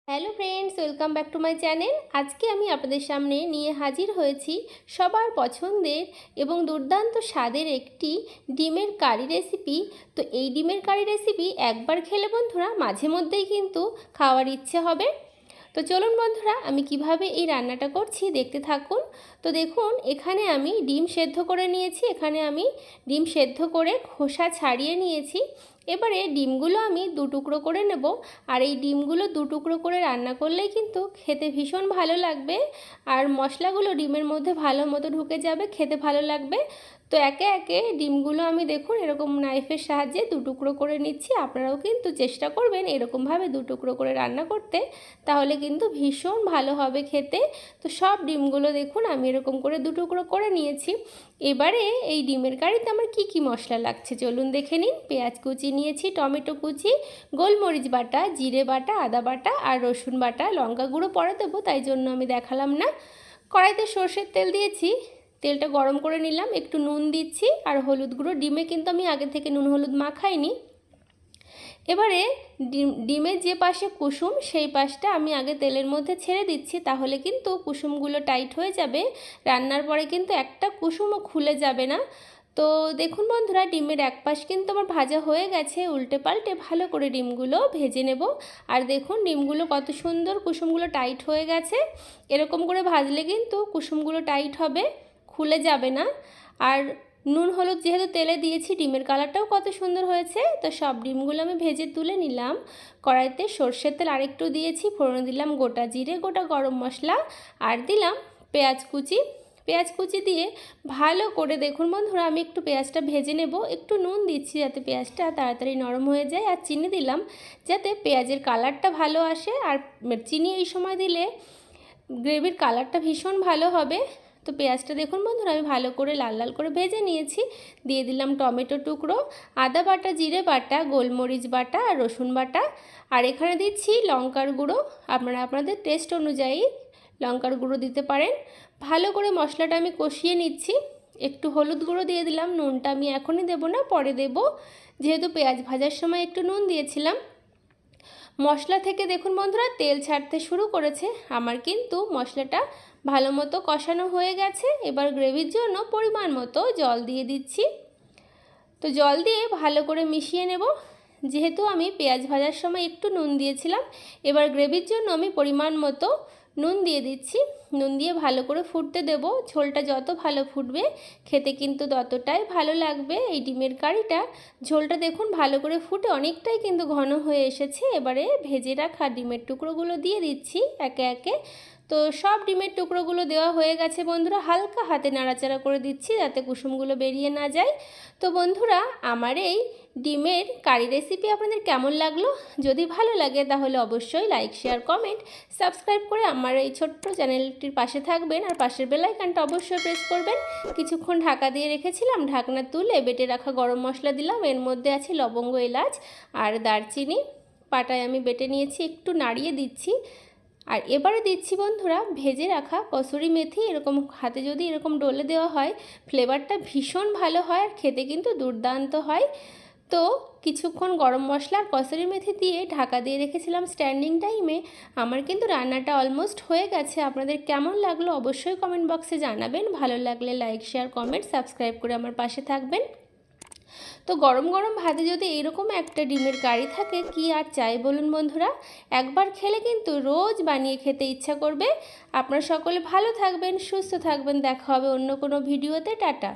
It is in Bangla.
Hello friends, welcome back to my channel. আজকে আমি আপনাদের সামনে নিয়ে হাজির হয়েছি সবার পছন্দের এবং দুর্দান্ত স্বাদের একটি ডিমের কারি রেসিপি। তো এই ডিমের কারি রেসিপি একবার খেলে বন্ধুরা মাঝে মধ্যেই কিন্তু খাওয়ার ইচ্ছে হবে। তো চলুন বন্ধুরা, আমি কিভাবে এই রান্নাটা করছি দেখতে থাকুন। তো দেখুন, এখানে আমি ডিম সেদ্ধ করে নিয়েছি। এখানে আমি ডিম সেদ্ধ করে খোসা ছাড়িয়ে নিয়েছি। এবারে ডিমগুলো আমি দু টুকরো করে নেব। আর এই ডিমগুলো দু টুকরো করে রান্না করলেই কিন্তু খেতে ভীষণ ভালো লাগবে, আর মশলাগুলো ডিমের মধ্যে ভালো মতো ঢুকে যাবে, খেতে ভালো লাগবে। তো একে একে ডিমগুলো আমি দেখুন এরকম নাইফের সাহায্যে দু টুকরো করে নিচ্ছি। আপনারাও কিন্তু চেষ্টা করবেন এরকমভাবে দু টুকরো করে রান্না করতে, তাহলে কিন্তু ভীষণ ভালো হবে খেতে। তো সব ডিমগুলো দেখুন আমি এরকম করে দু টুকরো করে নিয়েছি। এবারে এই ডিমের কারিতে আমার কি কি মশলা লাগছে চলুন দেখে নিন। পেঁয়াজ কুচি নিয়েছি, টমেটো কুচি, গোলমরিচ বাটা, জিরে বাটা, আদা বাটা আর রসুন বাটা। লঙ্কা গুঁড়ো পরে দেবো, তাই জন্য আমি দেখালাম না। কড়াইতে সর্ষের তেল দিয়েছি, তেলটা গরম করে নিলাম। একটু নুন দিচ্ছি আর হলুদ গুঁড়ো। ডিমে কিন্তু আমি আগে থেকে নুন হলুদ মাখাইনি। এবারে ডিমের যে পাশে কুসুম সেই পাশটা আমি আগে তেলের মধ্যে ছেড়ে দিচ্ছি, তাহলে কিন্তু কুসুমগুলো টাইট হয়ে যাবে। রান্নার পরে কিন্তু একটা কুসুমও খুলে যাবে না। তো দেখুন বন্ধুরা, ডিমের এক পাশ কিন্তু আমার ভাজা হয়ে গেছে। উল্টে পাল্টে ভালো করে ডিমগুলো ভেজে নেব। আর দেখুন ডিমগুলো কত সুন্দর কুসুমগুলো টাইট হয়ে গেছে। এরকম করে ভাজলে কিন্তু কুসুমগুলো টাইট হবে, খুলে যাবে না। আর নুন হলুদ যেহেতু তেলে দিয়েছি, ডিমের কালারটাও কত সুন্দর হয়েছে। তো সব ডিমগুলো আমি ভেজে তুলে নিলাম। কড়াইতে সর্ষের তেল আরেকটু দিয়েছি, ফোড়নে দিলাম গোটা জিরে, গোটা গরম মশলা আর দিলাম পেঁয়াজ কুচি। পেঁয়াজ কুচি দিয়ে ভালো করে দেখুন বন্ধুরা আমি একটু পেঁয়াজটা ভেজে নেব। একটু নুন দিচ্ছি যাতে পেঁয়াজটা তাড়াতাড়ি নরম হয়ে যায়, আর চিনি দিলাম যাতে পেঁয়াজের কালারটা ভালো আসে। আর চিনি এই সময় দিলে গ্রেভির কালারটা ভীষণ ভালো হবে। তো পেঁয়াজটা দেখুন বন্ধুরা আমি ভালো করে লাল লাল করে ভেজে নিয়েছি। দিয়ে দিলাম টমেটো টুকরো, আদা বাটা, জিরে বাটা, গোলমরিচ বাটা আর রসুন বাটা। আর এখানে দিচ্ছি লঙ্কার গুঁড়ো। আপনারা আপনাদের টেস্ট অনুযায়ী লঙ্কার গুঁড়ো দিতে পারেন। ভালো করে মশলাটা আমি কষিয়ে নিচ্ছি। একটু হলুদ গুঁড়ো দিয়ে দিলাম। নুনটা আমি এখনই দেবো না, পরে দেব, যেহেতু পেঁয়াজ ভাজার সময় একটু নুন দিয়েছিলাম। মশলা থেকে দেখুন বন্ধুরা তেল ছাড়তে শুরু করেছে। আমার কিন্তু মশলাটা ভালো মতো কষানো হয়ে গেছে। এবার গ্রেভির জন্য পরিমাণ মতো জল দিয়ে দিচ্ছি। তো জল দিয়ে ভালো করে মিশিয়ে নেব। যেহেতু আমি পেঁয়াজ ভাজার সময় একটু নুন দিয়েছিলাম, এবার গ্রেভির জন্য আমি পরিমাণ মতো নুন দিয়ে দিচ্ছি। নুন দিয়ে ভালো করে ফুটতে দেব। ঝোলটা যত ভালো ফুটবে খেতে কিন্তু ততটাই ভালো লাগবে এই ডিমের কারিটা। ঝোলটা দেখুন ভালো করে ফুটে অনেকটাই কিন্তু ঘন হয়ে এসেছে। এবারে ভেজে রাখা ডিমের টুকরোগুলো দিয়ে দিচ্ছি একে একে। তো সব ডিমের টুকরোগুলো দেওয়া হয়ে গেছে বন্ধুরা। হালকা হাতে নাড়াচাড়া করে দিচ্ছি যাতে কুসুমগুলো বেরিয়ে না যায়। তো বন্ধুরা, আমার এই ডিমের কারি রেসিপি আপনাদের কেমন লাগলো? যদি ভালো লাগে তাহলে অবশ্যই লাইক, শেয়ার, কমেন্ট, সাবস্ক্রাইব করে আমার এই ছোট্ট চ্যানেলটির পাশে থাকবেন। আর পাশের বেল আইকনটা অবশ্যই প্রেস করবেন। কিছুক্ষণ ঢাকা দিয়ে রেখেছিলাম, ঢাকনা তুলে বেটে রাখা গরম মশলা দিলাম। এর মধ্যে আছে লবঙ্গ, এলাচ আর দারচিনি পাটায় আমি বেটে নিয়েছি, একটু নাড়িয়ে দিচ্ছি। আর এবারে দিচ্ছি বন্ধুরা ভেজে রাখা কসুরি মেথি। এরকম হাতে যদি এরকম ডলে দেওয়া হয় ফ্লেভারটা ভীষণ ভালো হয়, আর খেতে কিন্তু দুর্দান্ত হয়। তো কিছুক্ষণ গরম মশলা আর কসুরি মেথি দিয়ে ঢাকা দিয়ে রেখেছিলাম স্ট্যান্ডিং টাইমে। আমার কিন্তু রান্নাটা অলমোস্ট হয়ে গেছে। আপনাদের কেমন লাগলো অবশ্যই কমেন্ট বক্সে জানাবেন। ভালো লাগলে লাইক, শেয়ার, কমেন্ট, সাবস্ক্রাইব করে আমার পাশে থাকবেন। তো গরম গরম ভাতে যদি এরকম একটা ডিমের কারি থাকে, কি আর চাই বলুন বন্ধুরা। একবার খেলে কিন্তু রোজ বানিয়ে খেতে ইচ্ছা করবে। আপনারা সকলে ভালো থাকবেন, সুস্থ থাকবেন। দেখা হবে অন্য কোনো ভিডিওতে। টাটা।